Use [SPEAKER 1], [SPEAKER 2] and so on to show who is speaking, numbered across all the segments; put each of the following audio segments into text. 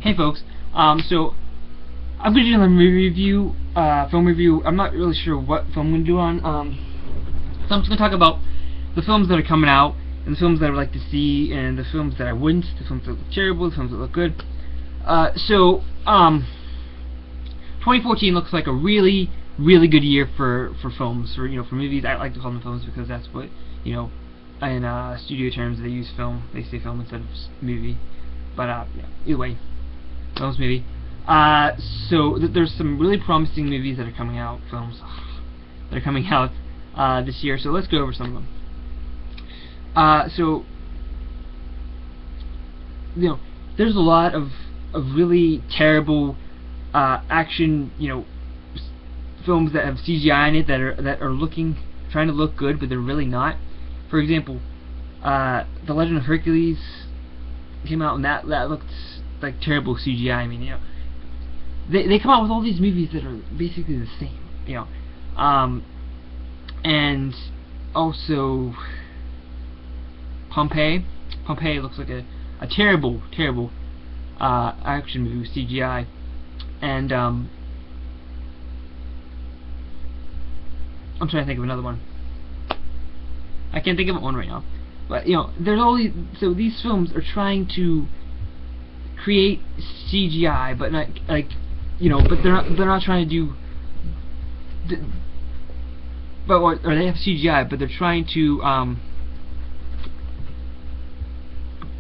[SPEAKER 1] Hey folks, so I'm going to do a review, film review. I'm not really sure what film I'm going to do on, so I'm just going to talk about the films that are coming out, and the films that I would like to see, and the films that I wouldn't, the films that look terrible, the films that look good. 2014 looks like a really good year for films, for movies. I like to call them films because that's what, in studio terms they use film. They say film instead of movie. But yeah, either way, films, movie. There's some really promising movies that are coming out, films that are coming out this year. So let's go over some of them. There's a lot of really terrible action, films that have CGI in it that are trying to look good, but they're really not. For example, The Legend of Hercules came out, and that looked like terrible CGI. I mean, they come out with all these movies that are basically the same, and also Pompeii looks like a terrible action movie with CGI, and I'm trying to think of another one. I can't think of one right now. But there's all these. So these films are trying to create CGI, but not but they're not trying to do. Or they have CGI, but they're trying to.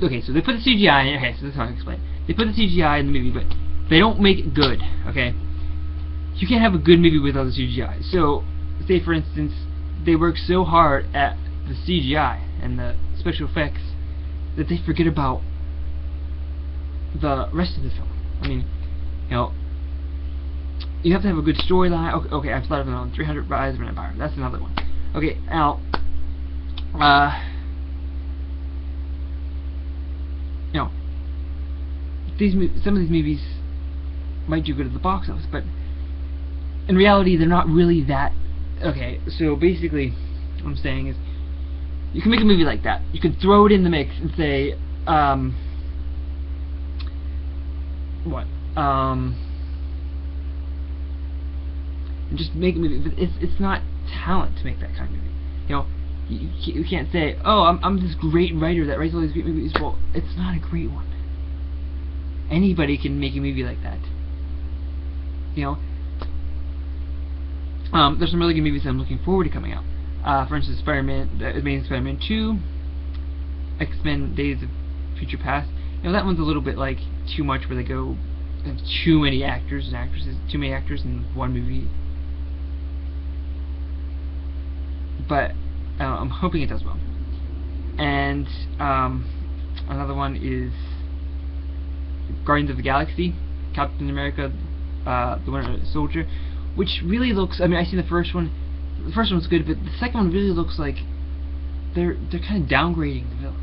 [SPEAKER 1] Okay, so they put the CGI in. Okay, so this is how I explain. They put the CGI in the movie, but they don't make it good. Okay, you can't have a good movie without the CGI. So, say for instance, they work so hard at the CGI and the special effects that they forget about the rest of the film. I mean, you have to have a good storyline. Okay, I've thought of another one. 300 Rise of an Empire. That's another one. Okay, now, some of these movies might do good at the box office, but in reality, they're not really that. Okay, so basically, what I'm saying is, you can make a movie like that. You can throw it in the mix and say, and just make a movie. But it's not talent to make that kind of movie. You can't say, oh, I'm this great writer that writes all these great movies. Well, it's not a great one. Anybody can make a movie like that. There's some really good movies that I'm looking forward to coming out. For instance, Amazing Spider-Man 2, X-Men: Days of Future Past. That one's a little bit like too much, where they go have too many actors and actresses, too many actors in one movie. But I'm hoping it does well. And another one is Guardians of the Galaxy, Captain America, the Winter Soldier, which really looks. I mean, I've seen the first one. The first one's good, but the second one really looks like they're kind of downgrading the villain.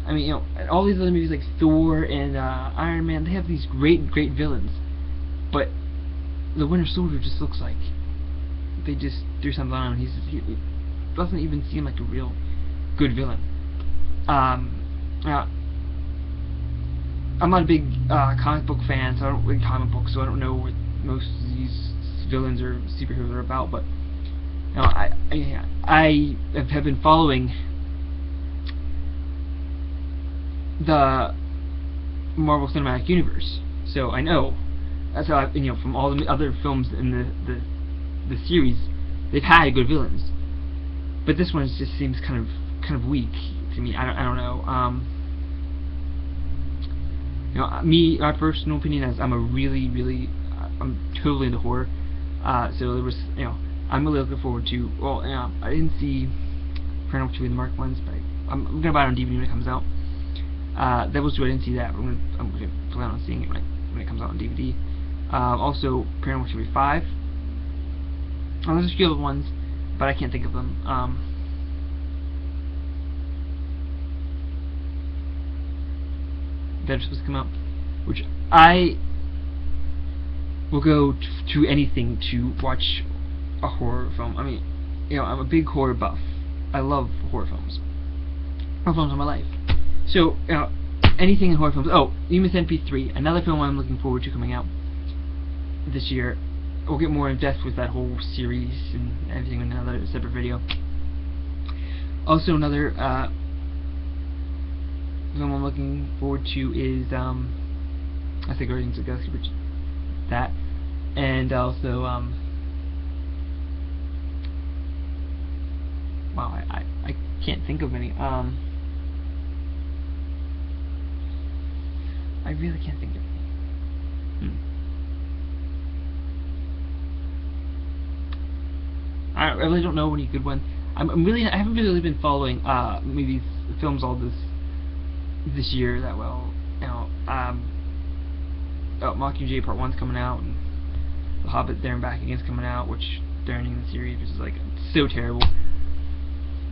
[SPEAKER 1] I mean, all these other movies like Thor and Iron Man, they have these great villains, but the Winter Soldier just looks like they just threw something on him. He doesn't even seem like a real good villain. I'm not a big comic book fan, so I don't read comic books, so I don't know what most of these villains or superheroes are about, but I have been following the Marvel Cinematic Universe, so I know. That's how from all the other films in the series, they've had good villains, but this one just seems kind of weak to me. I don't know. My personal opinion is I'm totally into horror. So there was, I'm really looking forward to. Well, I didn't see Paranormal Activity: The Marked Ones, but I'm gonna buy it on DVD when it comes out. Devil's Due, I didn't see that, but I'm gonna plan on seeing it when it comes out on DVD. Also, Paranormal Activity 5. There's a few other ones, but I can't think of them. That are supposed to come out, which I will go to anything to watch a horror film. I mean, I'm a big horror buff. I love horror films. Horror films are my life. So, anything in horror films. Oh, UMSNP 3, another film I'm looking forward to coming out this year. We'll get more in depth with that whole series and everything in another separate video. Also, another film I'm looking forward to is I think Guardians of the Galaxy, which that, and also wow, I can't think of any. I really can't think of any. I really don't know any good ones. I haven't really been following movies, films all this year that well. You know, Mockingjay Part 1's coming out, and The Hobbit There and Back Again's coming out, which they're ending the series, which is like so terrible.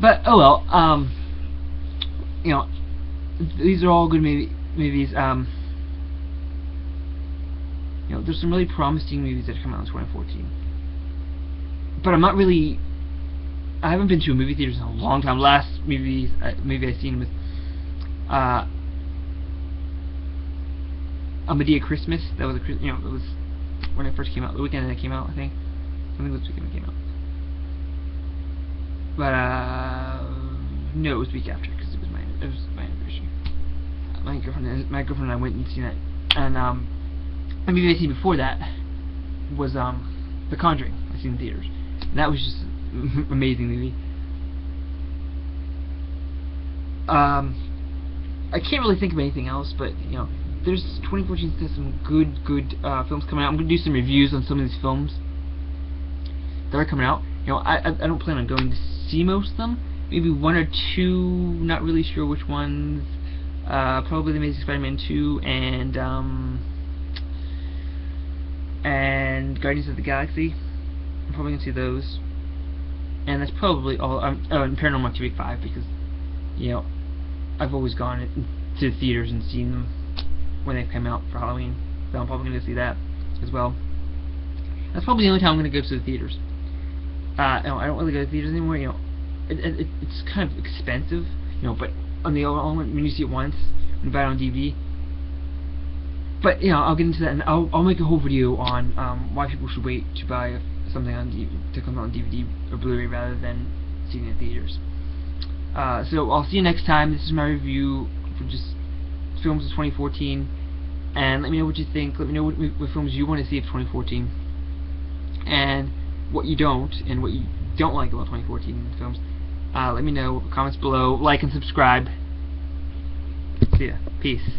[SPEAKER 1] But oh well. You know, these are all good movies. You know, there's some really promising movies that come out in 2014. But I'm not really. I haven't been to a movie theater in a long time. Last movie I seen was A Medea Christmas. That was it was when it first came out. The weekend that it came out, I think. I think it was the weekend it came out. But no, it was the week after because it was my anniversary. My girlfriend and I went and seen it, and the movie I seen before that was The Conjuring. I seen in theaters. And that was just an amazing movie. I can't really think of anything else, but you know, there's 2014 has some good films coming out. I'm gonna do some reviews on some of these films that are coming out. You know, I don't plan on going to see most of them. Maybe one or two. Not really sure which ones. Probably The Amazing Spider-Man 2 and Guardians of the Galaxy. I'm probably gonna see those, and that's probably all. And Paranormal Activity 5, because you know I've always gone to theaters and seen them when they come out for Halloween, so I'm probably gonna see that as well. That's probably the only time I'm gonna go to the theaters. You know, I don't really go to theaters anymore. You know, it's kind of expensive. You know, but on the when you see it once, when you buy it on DVD. But you know, I'll get into that, and I'll make a whole video on why people should wait to buy something to come out on DVD or Blu-ray rather than seeing it in theaters. So I'll see you next time. This is my review for just films of 2014, and let me know what you think. Let me know what films you want to see of 2014, and what you don't, and what you don't like about 2014 films. Let me know. Comments below. Like and subscribe. See ya. Peace.